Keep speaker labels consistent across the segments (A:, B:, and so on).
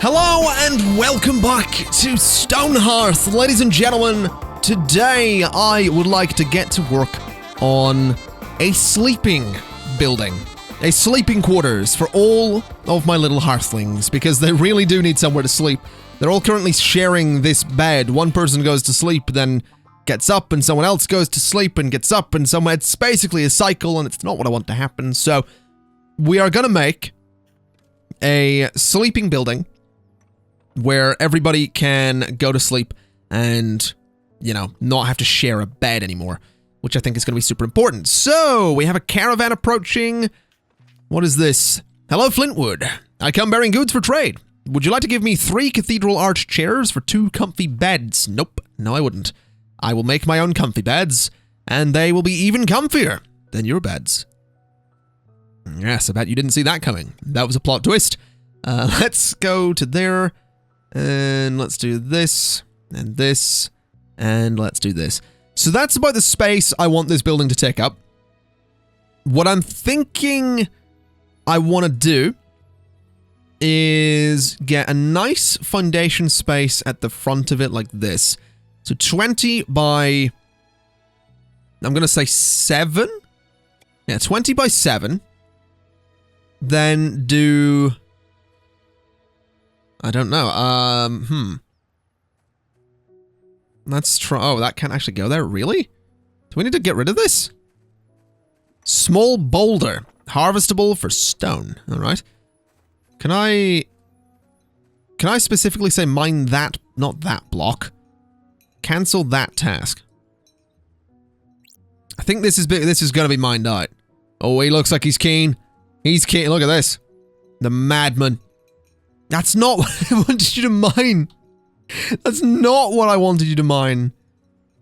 A: Hello and welcome back to Stonehearth, ladies and gentlemen. Today I would like to get to work on a sleeping building, a sleeping quarters for all of my little hearthlings, because they really do need somewhere to sleep. They're all currently sharing this bed. One person goes to sleep, then gets up, and someone else goes to sleep and gets up, and someone. It's basically a cycle, and it's not what I want to happen. So we are gonna make a sleeping building where everybody can go to sleep and, you know, not have to share a bed anymore, which I think is going to be super important. So, we have a caravan approaching. What is this? Hello, Flintwood. I come bearing goods for trade. Would you like to give me 3 cathedral arch chairs for 2 comfy beds? Nope. No, I wouldn't. I will make my own comfy beds, and they will be even comfier than your beds. Yes, I bet you didn't see that coming. That was a plot twist. Let's go to there. And let's do this, and this, and let's do this. So that's about the space I want this building to take up. What I'm thinking I want to do is get a nice foundation space at the front of it like this. So 20 by, I'm going to say 7. Yeah, 20 by 7. Then do, I don't know. Let's try. Oh, that can't actually go there. Really? Do we need to get rid of this? Small boulder. Harvestable for stone. All right. Can I specifically say mine that, not that block? Cancel that task. I think this is going to be mined out. Oh, he looks like he's keen. He's keen. Look at this. The madman. That's not what I wanted you to mine. That's not what I wanted you to mine.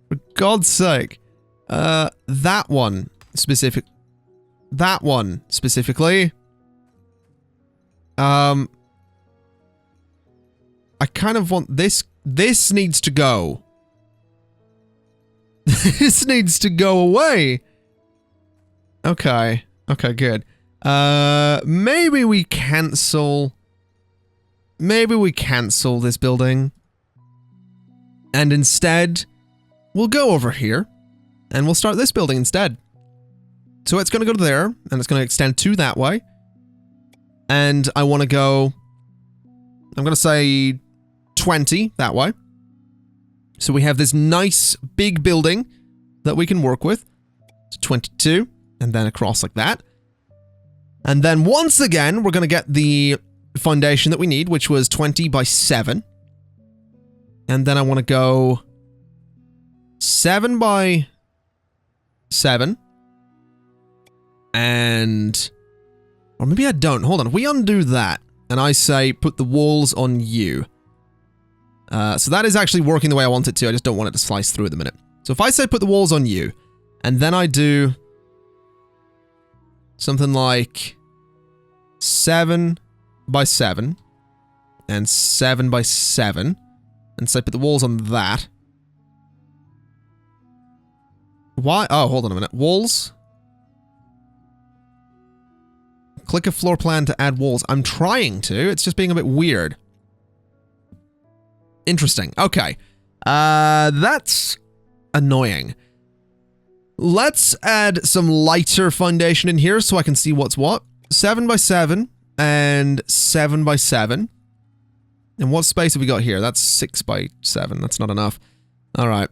A: For God's sake. That one specifically. I kind of want this. This needs to go. This needs to go away. Okay. Okay, good. Maybe we cancel this building, and instead we'll go over here and we'll start this building instead. So it's going to go to there, and it's going to extend to that way, and I want to go, I'm going to say 20 that way. So we have this nice big building that we can work with. So 22, and then across like that. And then once again, we're going to get the foundation that we need, which was 20 by 7. And then I want to go 7 by 7. And, or maybe I don't. Hold on. If we undo that and I say put the walls on you. So that is actually working the way I want it to. I just don't want it to slice through at the minute. So if I say put the walls on you, and then I do something like 7 by 7 and 7 by 7, and say put the walls on that. Why? Oh, hold on a minute. Walls. Click a floor plan to add walls. I'm trying to. It's just being a bit weird. Interesting. Okay. That's annoying. Let's add some lighter foundation in here so I can see what's what. 7 by 7 and 7 by 7. And what space have we got here? That's 6 by 7. That's not enough. All right.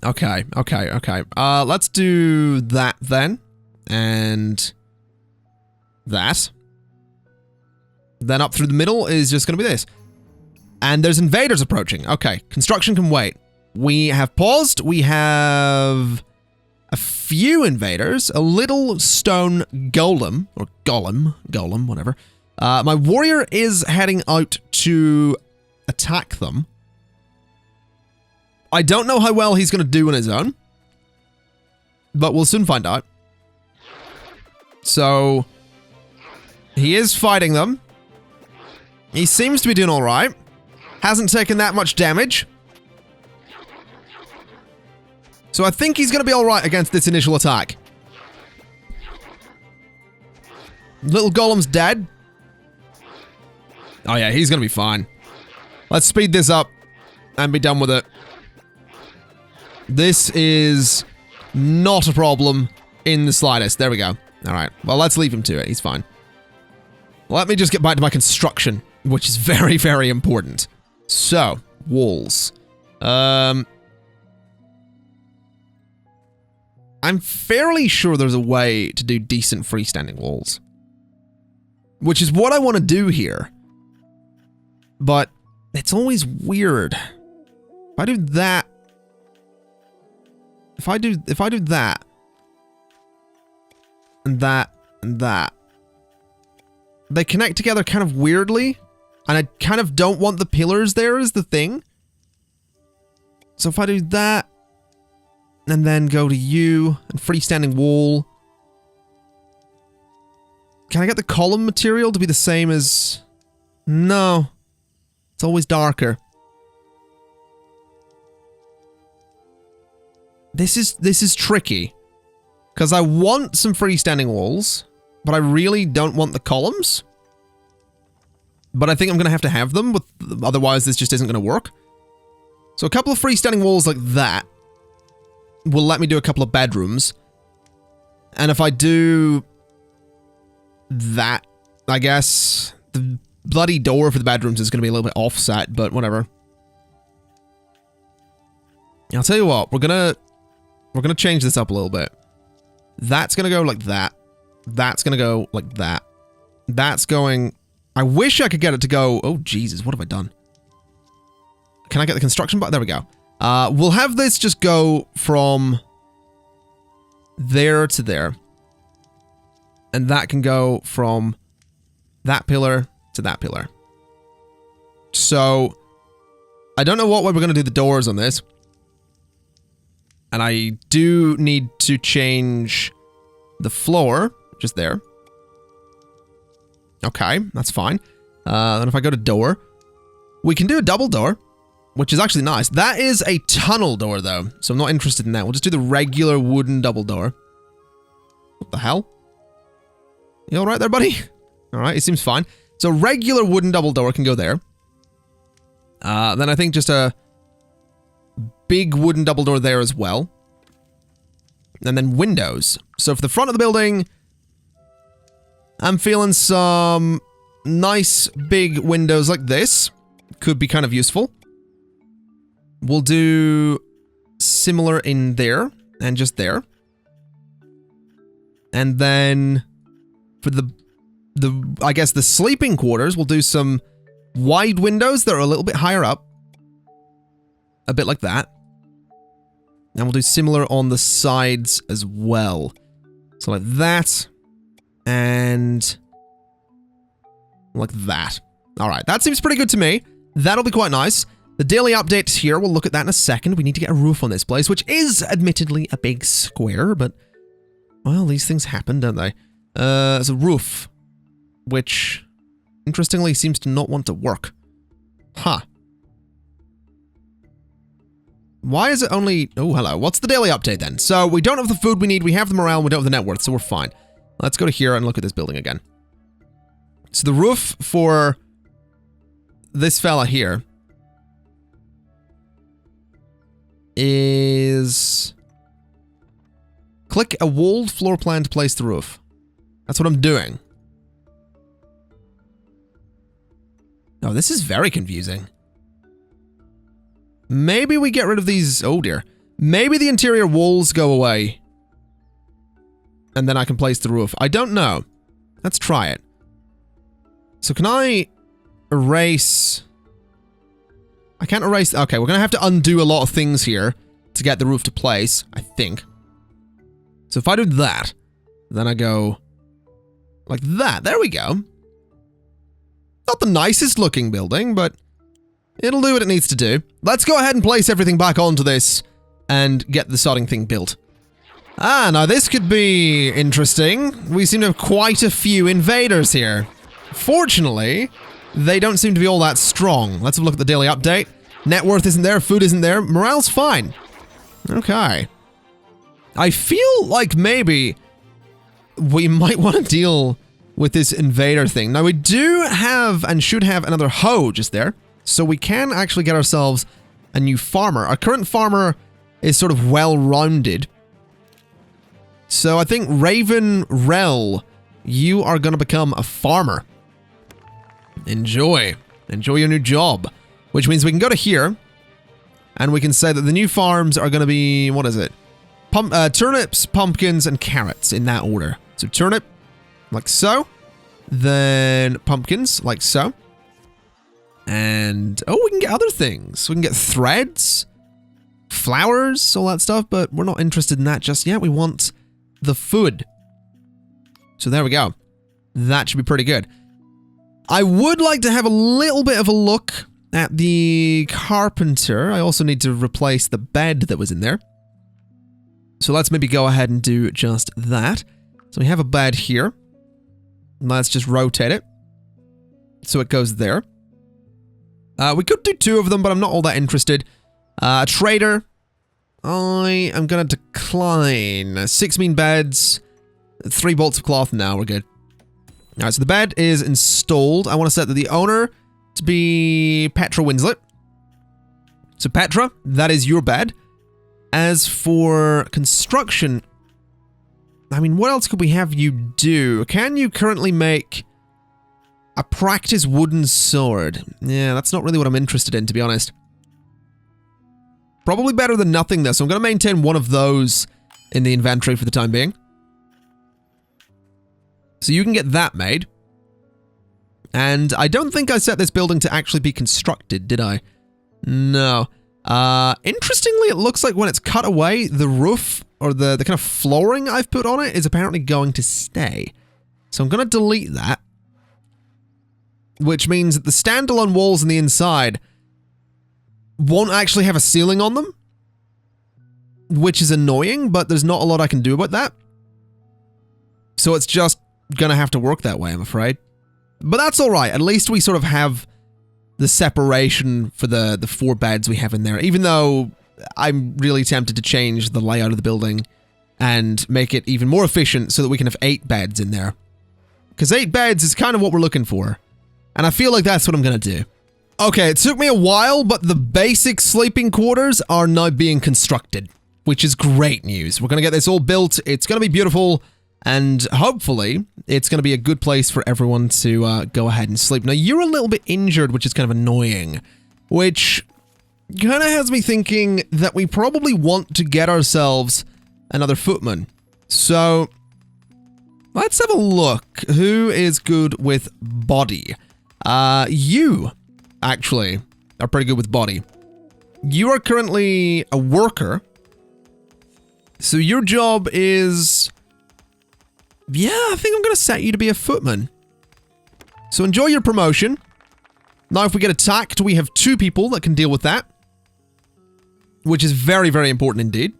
A: Okay. Let's do that then. And that. Then up through the middle is just going to be this. And there's invaders approaching. Okay. Construction can wait. We have paused. We have a few invaders. A little stone golem. Or golem, whatever. My warrior is heading out to attack them. I don't know how well he's going to do on his own. But we'll soon find out. So, he is fighting them. He seems to be doing alright. Hasn't taken that much damage. So I think he's going to be alright against this initial attack. Little golem's dead. Oh yeah, he's gonna be fine. Let's speed this up and be done with it. This is not a problem in the slightest. There we go. Alright, well, let's leave him to it. He's fine. Let me just get back to my construction, which is very, very important. So, walls. I'm fairly sure there's a way to do decent freestanding walls. Which is what I want to do here. But it's always weird. If I do that... If I do that... And that, and that... They connect together kind of weirdly. And I kind of don't want the pillars there is the thing. So if I do that... And then go to you, and freestanding wall... Can I get the column material to be the same as... No. It's always darker. This is tricky. Because I want some freestanding walls, but I really don't want the columns. But I think I'm going to have them, otherwise this just isn't going to work. So a couple of freestanding walls like that will let me do a couple of bedrooms. And if I do... that, I guess, the bloody door for the bedrooms is going to be a little bit offset, but whatever. I'll tell you what, we're gonna change this up a little bit. That's gonna go like that. That's gonna go like that. That's going... I wish I could get it to go... Oh, Jesus, what have I done? Can I get the construction button? There we go. We'll have this just go from there to there. And that can go from that pillar to that pillar. So, I don't know what way we're going to do the doors on this. And I do need to change the floor, just there. Okay, that's fine. Then if I go to door, we can do a double door, which is actually nice. That is a tunnel door, though, so I'm not interested in that. We'll just do the regular wooden double door. What the hell? You alright there, buddy? Alright, he seems fine. So regular wooden double door can go there. Then I think just a big wooden double door there as well. And then windows. So for the front of the building, I'm feeling some nice big windows like this. Could be kind of useful. We'll do similar in there and just there. And then for the I guess the sleeping quarters, we'll do some wide windows that are a little bit higher up. A bit like that. And we'll do similar on the sides as well. So like that. And like that. Alright, that seems pretty good to me. That'll be quite nice. The daily updates here, we'll look at that in a second. We need to get a roof on this place, which is admittedly a big square, but, well, these things happen, don't they? There's a roof, which, interestingly, seems to not want to work. Huh. Why is it only... Oh, hello. What's the daily update, then? So, we don't have the food we need, we have the morale, we don't have the net worth, so we're fine. Let's go to here and look at this building again. So, the roof for this fella here is... Click a walled floor plan to place the roof. That's what I'm doing. Oh, this is very confusing. Maybe we get rid of these... Oh, dear. Maybe the interior walls go away. And then I can place the roof. I don't know. Let's try it. So can I erase... I can't erase... Okay, we're going to have to undo a lot of things here to get the roof to place, I think. So if I do that, then I go like that. There we go. Not the nicest looking building, but it'll do what it needs to do. Let's go ahead and place everything back onto this and get the sodding thing built. Ah, now this could be interesting. We seem to have quite a few invaders here. Fortunately, they don't seem to be all that strong. Let's have a look at the daily update. Net worth isn't there, food isn't there, morale's fine. Okay. I feel like maybe we might want to deal with this invader thing. Now, we do have and should have another hoe just there, so we can actually get ourselves a new farmer. Our current farmer is sort of well-rounded. So I think Raven Rel, you are going to become a farmer. Enjoy. Enjoy your new job. Which means we can go to here, and we can say that the new farms are going to be, what is it? Turnips, pumpkins, and carrots in that order. So turnip, like so. Then pumpkins, like so. And, oh, we can get other things. We can get threads, flowers, all that stuff, but we're not interested in that just yet. We want the food. So there we go. That should be pretty good. I would like to have a little bit of a look at the carpenter. I also need to replace the bed that was in there. So let's maybe go ahead and do just that. So we have a bed here. Let's just rotate it. So it goes there. We could do 2 of them, but I'm not all that interested. Trader. I am going to decline. 6 mean beds. 3 bolts of cloth. Now we're good. Alright, so the bed is installed. I want to set the owner to be Petra Winslet. So Petra, that is your bed. As for construction, I mean, what else could we have you do? Can you currently make a practice wooden sword? Yeah, that's not really what I'm interested in, to be honest. Probably better than nothing, though, so I'm going to maintain one of those in the inventory for the time being. So you can get that made. And I don't think I set this building to actually be constructed, did I? No. Interestingly, it looks like when it's cut away, the roof or the kind of flooring I've put on it is apparently going to stay. So I'm going to delete that. Which means that the standalone walls on the inside won't actually have a ceiling on them. Which is annoying, but there's not a lot I can do about that. So it's just going to have to work that way, I'm afraid. But that's alright. At least we sort of have the separation for the 4 beds we have in there, even though I'm really tempted to change the layout of the building and make it even more efficient so that we can have 8 beds in there. Because 8 beds is kind of what we're looking for. And I feel like that's what I'm going to do. Okay, it took me a while, but the basic sleeping quarters are now being constructed, which is great news. We're going to get this all built. It's going to be beautiful. And hopefully, it's going to be a good place for everyone to go ahead and sleep. Now, you're a little bit injured, which is kind of annoying. Which kind of has me thinking that we probably want to get ourselves another footman. So, let's have a look. Who is good with body? You, actually, are pretty good with body. You are currently a worker. So, your job is... yeah, I think I'm going to set you to be a footman. So enjoy your promotion. Now, if we get attacked, we have 2 people that can deal with that. Which is very, very important indeed.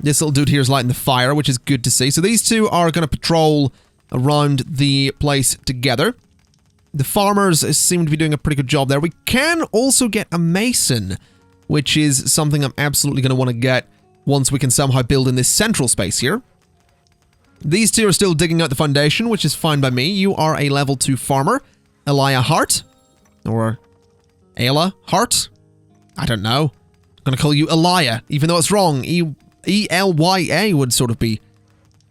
A: This little dude here is lighting the fire, which is good to see. So these 2 are going to patrol around the place together. The farmers seem to be doing a pretty good job there. We can also get a mason, which is something I'm absolutely going to want to get once we can somehow build in this central space here. These 2 are still digging out the foundation, which is fine by me. You are a level 2 farmer. Elia Hart. Or Ayla Hart. I don't know. I'm going to call you Elia, even though it's wrong. E-L-Y-A would sort of be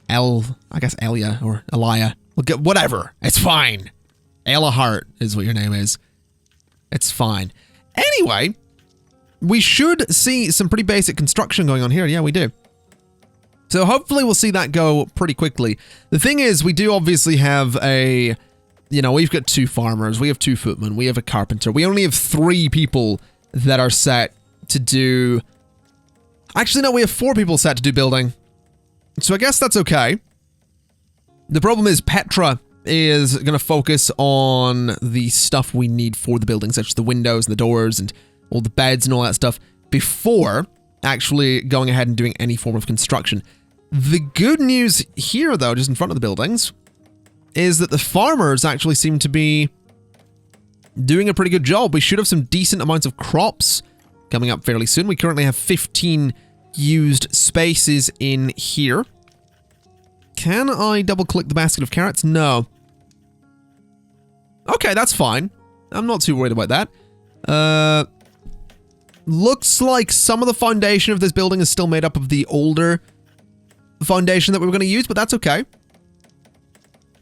A: I guess Elia or Elia. Whatever. It's fine. Ayla Hart is what your name is. It's fine. Anyway, we should see some pretty basic construction going on here. Yeah, we do. So hopefully we'll see that go pretty quickly. The thing is, we do obviously have a... you know, we've got 2 farmers, we have 2 footmen, we have a carpenter. We only have 3 people that are set to do... actually, no, we have 4 people set to do building. So I guess that's okay. The problem is Petra is going to focus on the stuff we need for the building, such as the windows and the doors and all the beds and all that stuff, before actually going ahead and doing any form of construction. The good news here, though, just in front of the buildings, is that the farmers actually seem to be doing a pretty good job. We should have some decent amounts of crops coming up fairly soon. We currently have 15 used spaces in here. Can I double-click the basket of carrots? No. Okay, that's fine. I'm not too worried about that. Looks like some of the foundation of this building is still made up of the older foundation that we were going to use, but that's okay.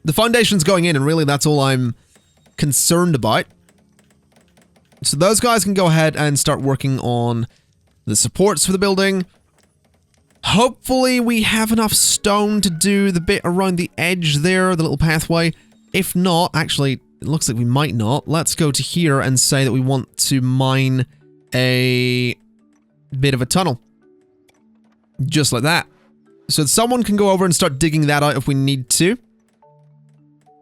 A: The foundation's going in, and really that's all I'm concerned about. So those guys can go ahead and start working on the supports for the building. Hopefully we have enough stone to do the bit around the edge there, the little pathway. If not, actually, it looks like we might not. Let's go to here and say that we want to mine a bit of a tunnel. Just like that. So someone can go over and start digging that out if we need to.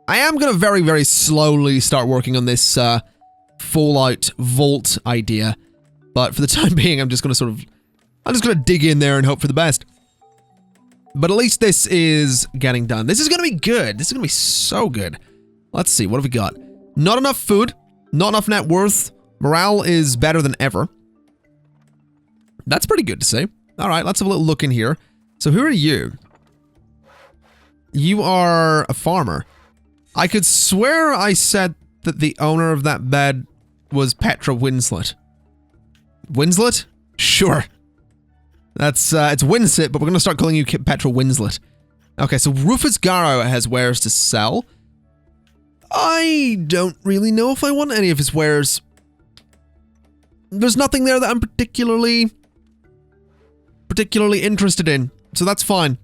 A: I am going to very, very slowly start working on this Fallout Vault idea. But for the time being, I'm just going to dig in there and hope for the best. But at least this is getting done. This is going to be good. This is going to be so good. Let's see. What have we got? Not enough food. Not enough net worth. Morale is better than ever. That's pretty good to see. All right, let's have a little look in here. So who are you? You are a farmer. I could swear I said that the owner of that bed was Petra Winslet. Winslet? Sure. That's, it's Winslet, but we're going to start calling you Petra Winslet. Okay, so Rufus Garrow has wares to sell. I don't really know if I want any of his wares. There's nothing there that I'm particularly interested in, so that's fine.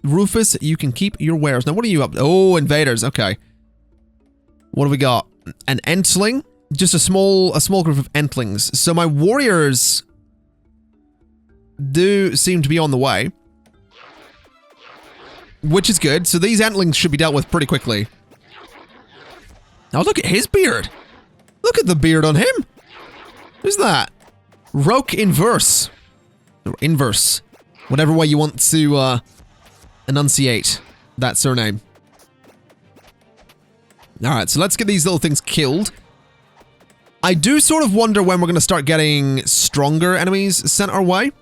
A: Rufus, you can keep your wares. Now, what are you up to? Oh, invaders, okay. What do we got? An entling? Just a small group of entlings. So my warriors do seem to be on the way, which is good. So these entlings should be dealt with pretty quickly. Now look at his beard. Look at the beard on him. Who's that? Roke Inverse. Or Inverse. Whatever way you want to enunciate that surname. Alright, so let's get these little things killed. I do sort of wonder when we're going to start getting stronger enemies sent our way.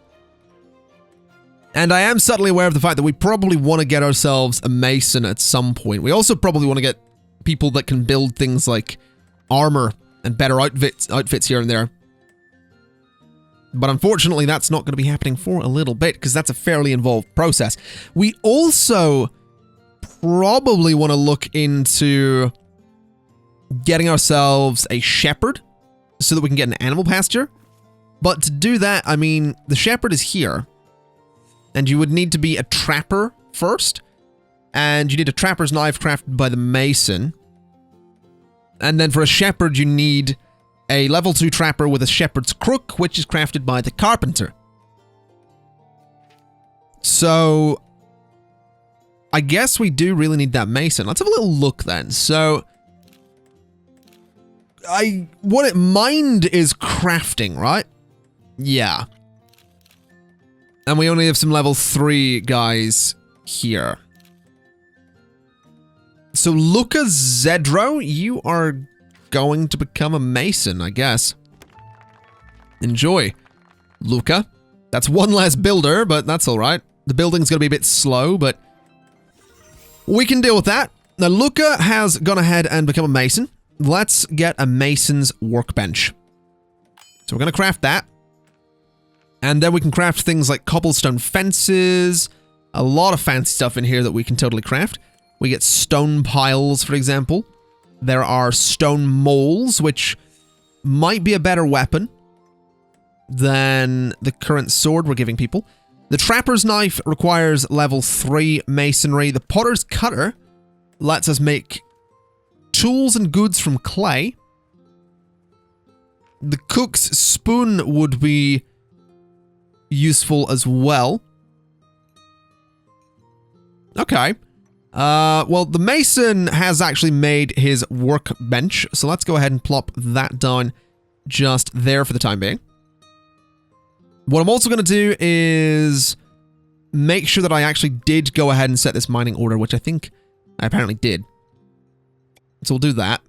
A: And I am subtly aware of the fact that we probably want to get ourselves a mason at some point. We also probably want to get people that can build things like armor and better outfits here and there. But unfortunately, that's not going to be happening for a little bit, because that's a fairly involved process. We also probably want to look into getting ourselves a shepherd so that we can get an animal pasture. But to do that, I mean, the shepherd is here. And you would need to be a trapper first. And you need a trapper's knife crafted by the mason. And then for a shepherd, you need a level 2 trapper with a shepherd's crook, which is crafted by the carpenter. So I guess we do really need that mason. Let's have a little look then. So what it mined is crafting, right? Yeah. And we only have some level 3 guys here. So Luca Zedro, you are going to become a mason, I guess. Enjoy, Luca. That's one less builder, but that's alright. The building's going to be a bit slow, but we can deal with that. Now, Luca has gone ahead and become a mason. Let's get a mason's workbench. So we're going to craft that. And then we can craft things like cobblestone fences. A lot of fancy stuff in here that we can totally craft. We get stone piles, for example. There are stone moles, which might be a better weapon than the current sword we're giving people. The trapper's knife requires level 3 masonry. The potter's cutter lets us make tools and goods from clay. The cook's spoon would be useful as well. Okay. Well, the mason has actually made his workbench, so let's go ahead and plop that down just there for the time being. What I'm also going to do is make sure that I actually did go ahead and set this mining order, which I think I apparently did. So we'll do that.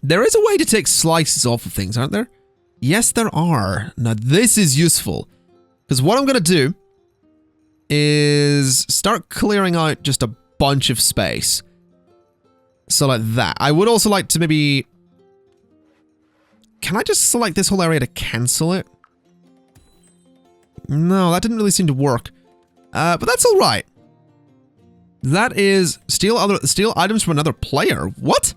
A: There is a way to take slices off of things, aren't there? Yes, there are. Now, this is useful, because what I'm going to do is start clearing out just a bunch of space. So like that. I would also like to maybe... Can I just select this whole area to cancel it? No, that didn't really seem to work. But that's all right. That is steal items from another player. What?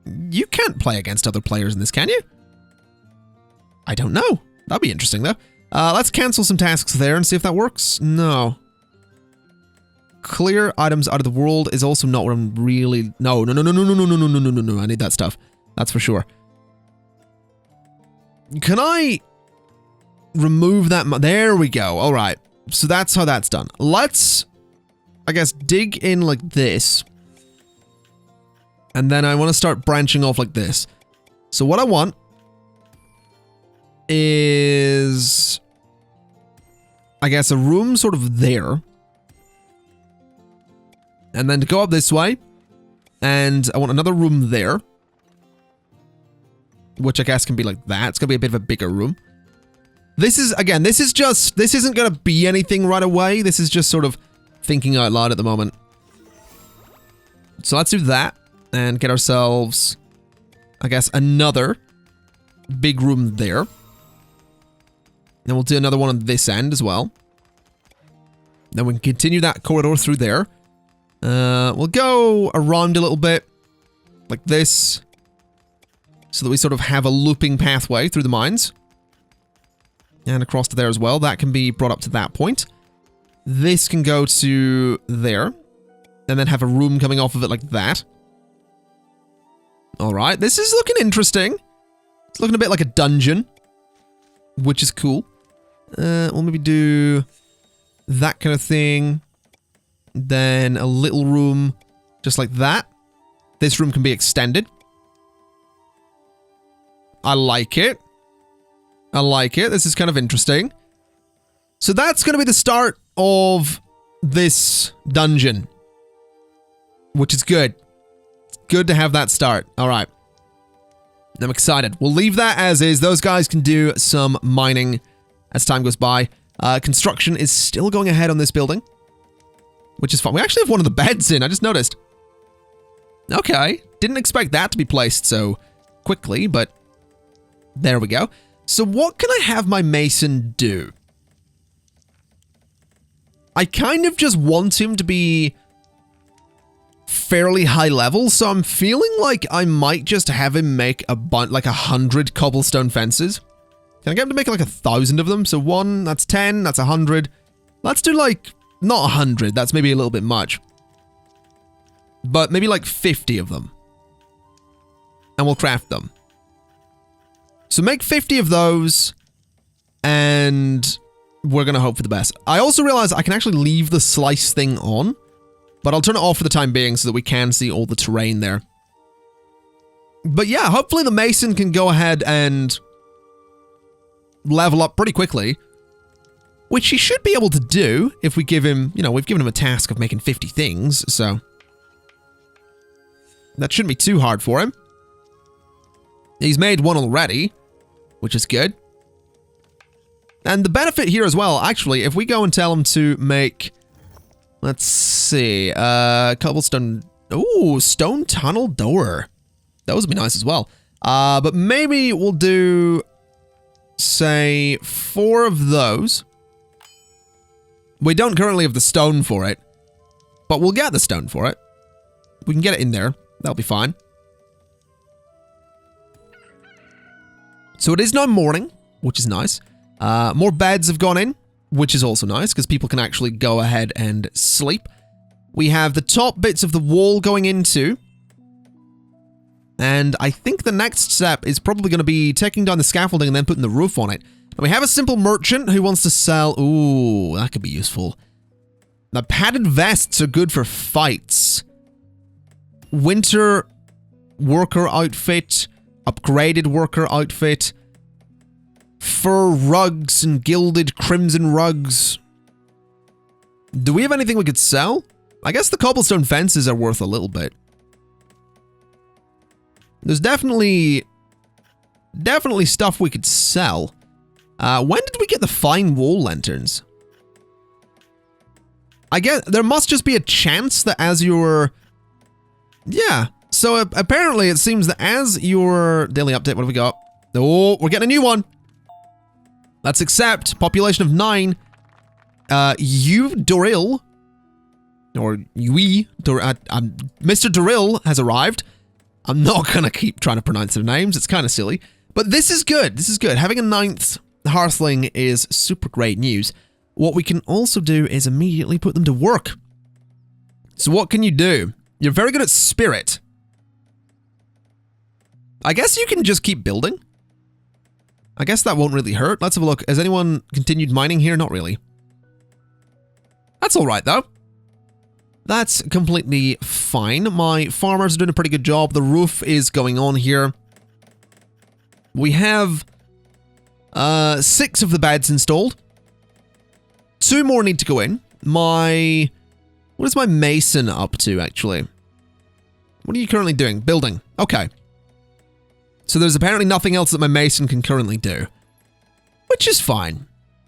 A: You can't play against other players in this, can you? I don't know. That'd be interesting, though. Let's cancel some tasks there and see if that works. No. Clear items out of the world is also not what I'm really... No. I need that stuff. That's for sure. Can I remove that? There we go. All right. So that's how that's done. Let's, I guess, dig in like this. And then I want to start branching off like this. So what I want is, I guess, a room sort of there. And then to go up this way. And I want another room there. Which I guess can be like that. It's going to be a bit of a bigger room. This is, again, this isn't going to be anything right away. This is just sort of thinking out loud at the moment. So let's do that. And get ourselves, I guess, another big room there. Then we'll do another one on this end as well. Then we can continue that corridor through there. We'll go around a little bit. Like this. So that we sort of have a looping pathway through the mines. And across to there as well. That can be brought up to that point. This can go to there. And then have a room coming off of it like that. Alright, this is looking interesting. It's looking a bit like a dungeon. Which is cool. We'll maybe do that kind of thing. Then a little room just like that. This room can be extended. I like it. I like it. This is kind of interesting. So that's going to be the start of this dungeon. Which is good. It's good to have that start. All right. I'm excited. We'll leave that as is. Those guys can do some mining as time goes by. Construction is still going ahead on this building. Which is fun. We actually have one of the beds in. I just noticed. Okay. Didn't expect that to be placed so quickly, but there we go. So what can I have my mason do? I kind of just want him to be fairly high level, so I'm feeling like I might just have him make a bunch, like 100 cobblestone fences. Can I get him to make like 1,000 of them? So 1, that's 10, that's 100. Let's do like, not 100, that's maybe a little bit much. But maybe like 50 of them. And we'll craft them. So make 50 of those, and we're going to hope for the best. I also realize I can actually leave the slice thing on, but I'll turn it off for the time being so that we can see all the terrain there. But yeah, hopefully the mason can go ahead and level up pretty quickly, which he should be able to do if we give him, you know, we've given him a task of making 50 things, so that shouldn't be too hard for him. He's made one already, which is good. And the benefit here as well, actually, if we go and tell him to make, let's see, cobblestone, ooh, stone tunnel door. Those would be nice as well. But maybe we'll do, say, 4 of those. We don't currently have the stone for it, but we'll get the stone for it. We can get it in there. That'll be fine. So it is now morning, which is nice. More beds have gone in, which is also nice, because people can actually go ahead and sleep. We have the top bits of the wall going into. And I think the next step is probably going to be taking down the scaffolding and then putting the roof on it. And we have a simple merchant who wants to sell... Ooh, that could be useful. The padded vests are good for fights. Winter worker outfit... Upgraded worker outfit. Fur rugs and gilded crimson rugs. Do we have anything we could sell? I guess the cobblestone fences are worth a little bit. There's definitely stuff we could sell. When did we get the fine wall lanterns? I guess there must just be a chance that as you're... Yeah. So apparently it seems that as your daily update, what have we got? Oh, we're getting a new one. Let's accept. Population of 9. You, Doril, or Yui, Mr. Doril has arrived. I'm not going to keep trying to pronounce their names. It's kind of silly. But this is good. This is good. Having a 9th Hearthling is super great news. What we can also do is immediately put them to work. So what can you do? You're very good at spirit. I guess you can just keep building. I guess that won't really hurt. Let's have a look. Has anyone continued mining here? Not really. That's all right, though. That's completely fine. My farmers are doing a pretty good job. The roof is going on here. We have 6 of the beds installed. 2 more need to go in. What is my mason up to, actually? What are you currently doing? Building. Okay. So there's apparently nothing else that my mason can currently do. Which is fine.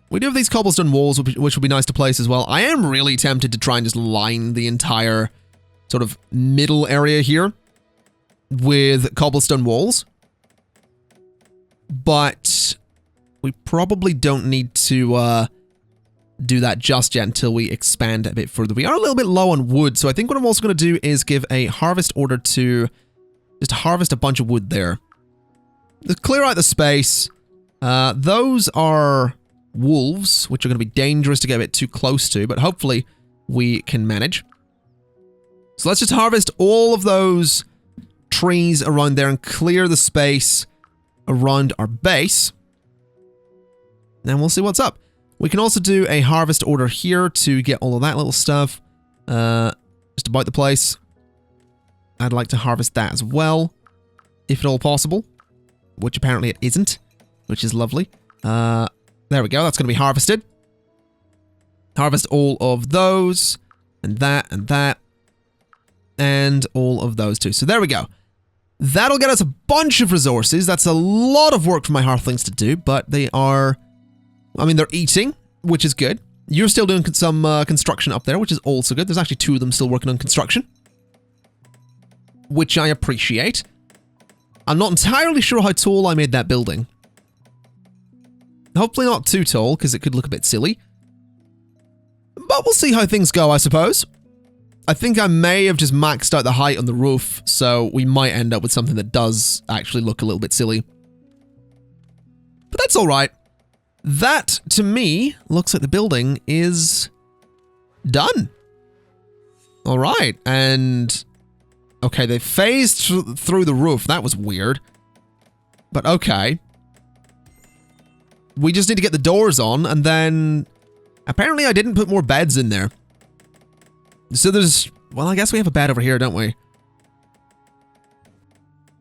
A: We do have these cobblestone walls, which would be nice to place as well. I am really tempted to try and just line the entire sort of middle area here with cobblestone walls. But we probably don't need to do that just yet until we expand a bit further. We are a little bit low on wood, so I think what I'm also going to do is give a harvest order to just harvest a bunch of wood there. Just clear out the space. Those are wolves, which are going to be dangerous to get a bit too close to, but hopefully we can manage. So let's just harvest all of those trees around there and clear the space around our base. And we'll see what's up. We can also do a harvest order here to get all of that little stuff just about the place. I'd like to harvest that as well, if at all possible, which apparently it isn't, which is lovely. There we go, that's going to be harvested. Harvest all of those, and that, and all of those too. So there we go. That'll get us a bunch of resources. That's a lot of work for my Hearthlings to do, but they are... I mean, they're eating, which is good. You're still doing some construction up there, which is also good. There's actually 2 of them still working on construction, which I appreciate. I'm not entirely sure how tall I made that building. Hopefully not too tall, because it could look a bit silly. But we'll see how things go, I suppose. I think I may have just maxed out the height on the roof, so we might end up with something that does actually look a little bit silly. But that's alright. That, to me, looks like the building is done. Alright, and... Okay, they phased through the roof. That was weird. But okay. We just need to get the doors on, and then... Apparently I didn't put more beds in there. So there's... Well, I guess we have a bed over here, don't we?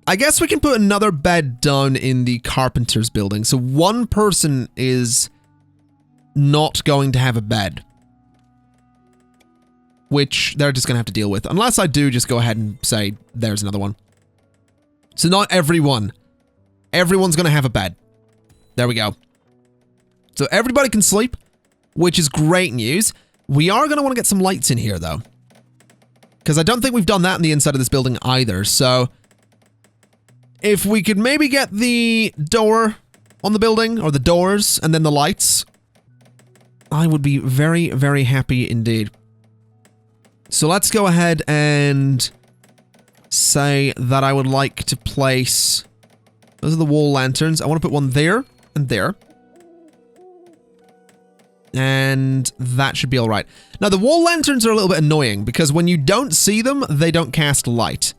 A: I guess we can put another bed down in the carpenter's building. So one person is not going to have a bed. Which they're just going to have to deal with. Unless I do just go ahead and say, there's another one. So not everyone. Everyone's going to have a bed. There we go. So everybody can sleep, which is great news. We are going to want to get some lights in here, though. Because I don't think we've done that in the inside of this building either, so... If we could maybe get the door on the building, or the doors, and then the lights, I would be very, very happy indeed. So let's go ahead and say that I would like to place... Those are the wall lanterns. I want to put one there and there. And that should be alright. Now, the wall lanterns are a little bit annoying, because when you don't see them, they don't cast light.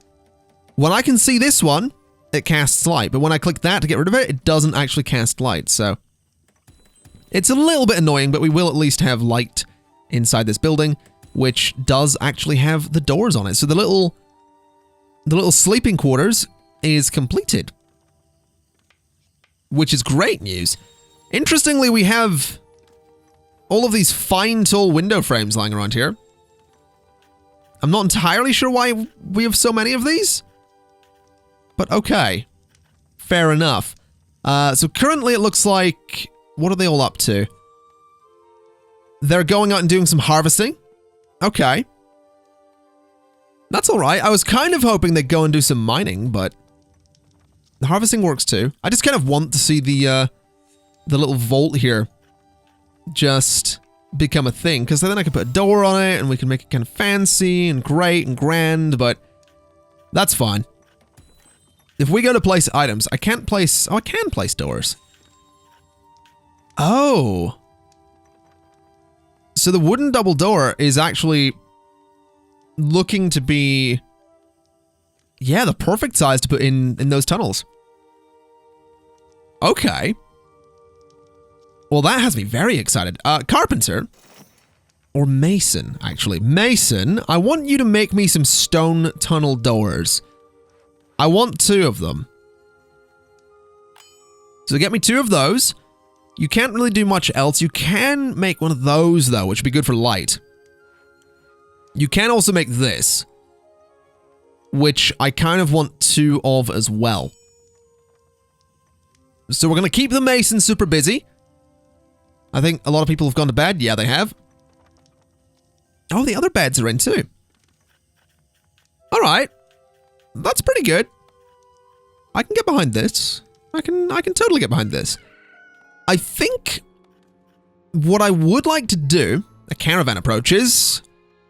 A: When I can see this one, it casts light, but when I click that to get rid of it, it doesn't actually cast light, so... It's a little bit annoying, but we will at least have light inside this building, which does actually have the doors on it. So the little sleeping quarters is completed, which is great news. Interestingly, we have all of these fine, tall window frames lying around here. I'm not entirely sure why we have so many of these. But okay, fair enough. So currently it looks like, what are they all up to? They're going out and doing some harvesting, Okay. That's alright. I was kind of hoping they'd go and do some mining, but the harvesting works too. I just kind of want to see the little vault here just become a thing, because then I can put a door on it and we can make it kind of fancy and great and grand, but that's fine. If we go to place items, I can't place... Oh, I can place doors. Oh. So the wooden double door is actually looking to be... Yeah, the perfect size to put in those tunnels. Okay. Well, that has me very excited. Carpenter. Or mason, actually. Mason, I want you to make me some stone tunnel doors. I want 2 of them. So get me 2 of those. You can't really do much else. You can make one of those, though, which would be good for light. You can also make this, which I kind of want 2 of as well. So we're going to keep the mason super busy. I think a lot of people have gone to bed. Yeah, they have. Oh, the other beds are in too. All right. That's pretty good. I can get behind this. I can totally get behind this. I think what I would like to do, a caravan approaches,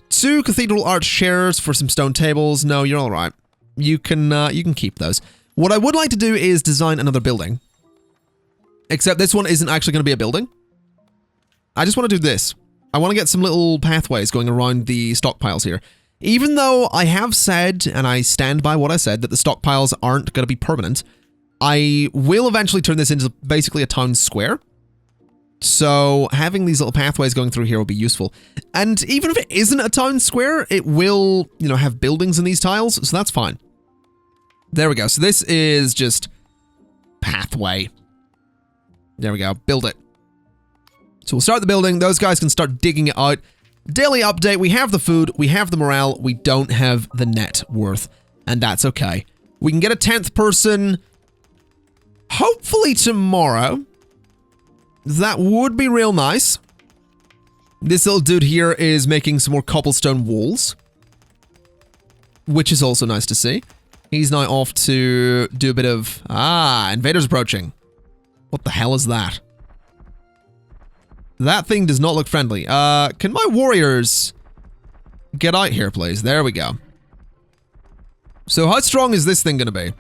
A: 2 cathedral arch chairs for some stone tables. No, you're all right. You can keep those. What I would like to do is design another building. Except this one isn't actually going to be a building. I just want to do this. I want to get some little pathways going around the stockpiles here. Even though I have said, and I stand by what I said, that the stockpiles aren't going to be permanent, I will eventually turn this into basically a town square. So having these little pathways going through here will be useful. And even if it isn't a town square, it will, you know, have buildings in these tiles, so that's fine. There we go. So this is just pathway. There we go. Build it. So we'll start the building. Those guys can start digging it out. Daily update. We have the food. We have the morale. We don't have the net worth. And that's okay. We can get a 10th person hopefully tomorrow. That would be real nice. This little dude here is making some more cobblestone walls, which is also nice to see. He's now off to do a bit of... invaders approaching. What the hell is that? That thing does not look friendly. Can my warriors get out here, please? There we go. So how strong is this thing gonna be?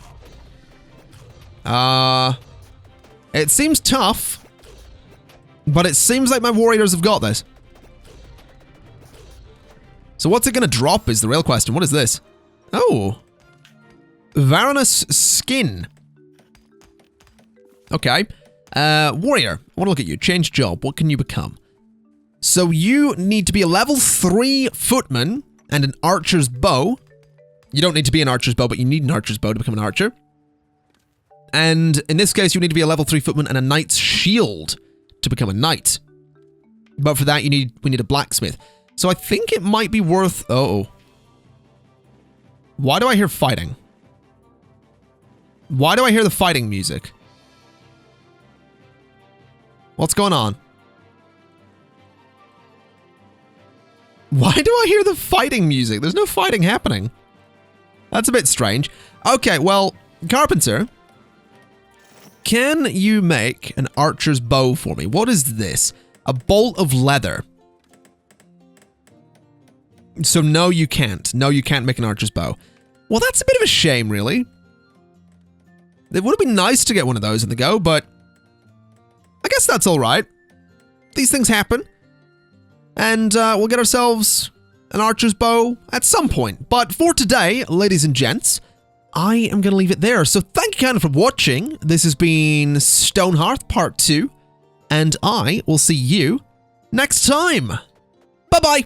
A: It seems tough, but it seems like my warriors have got this. So what's it gonna drop is the real question. What is this? Oh. Varanus skin. Okay. Warrior, I want to look at you. Change job. What can you become? So you need to be a level 3 footman and an archer's bow. You don't need to be an archer's bow, but you need an archer's bow to become an archer. And in this case, you need to be a level 3 footman and a knight's shield to become a knight. But for that, we need a blacksmith. So I think it might be worth... Oh. Why do I hear fighting? Why do I hear the fighting music? What's going on? Why do I hear the fighting music? There's no fighting happening. That's a bit strange. Okay, well, Carpenter, can you make an archer's bow for me? What is this? A bolt of leather. So no, you can't. No, you can't make an archer's bow. Well, that's a bit of a shame, really. It would have been nice to get one of those in the go, but I guess that's all right. These things happen. And we'll get ourselves an archer's bow at some point. But for today, ladies and gents, I am going to leave it there. So thank you kind of for watching. This has been Stonehearth Part 2. And I will see you next time. Bye-bye.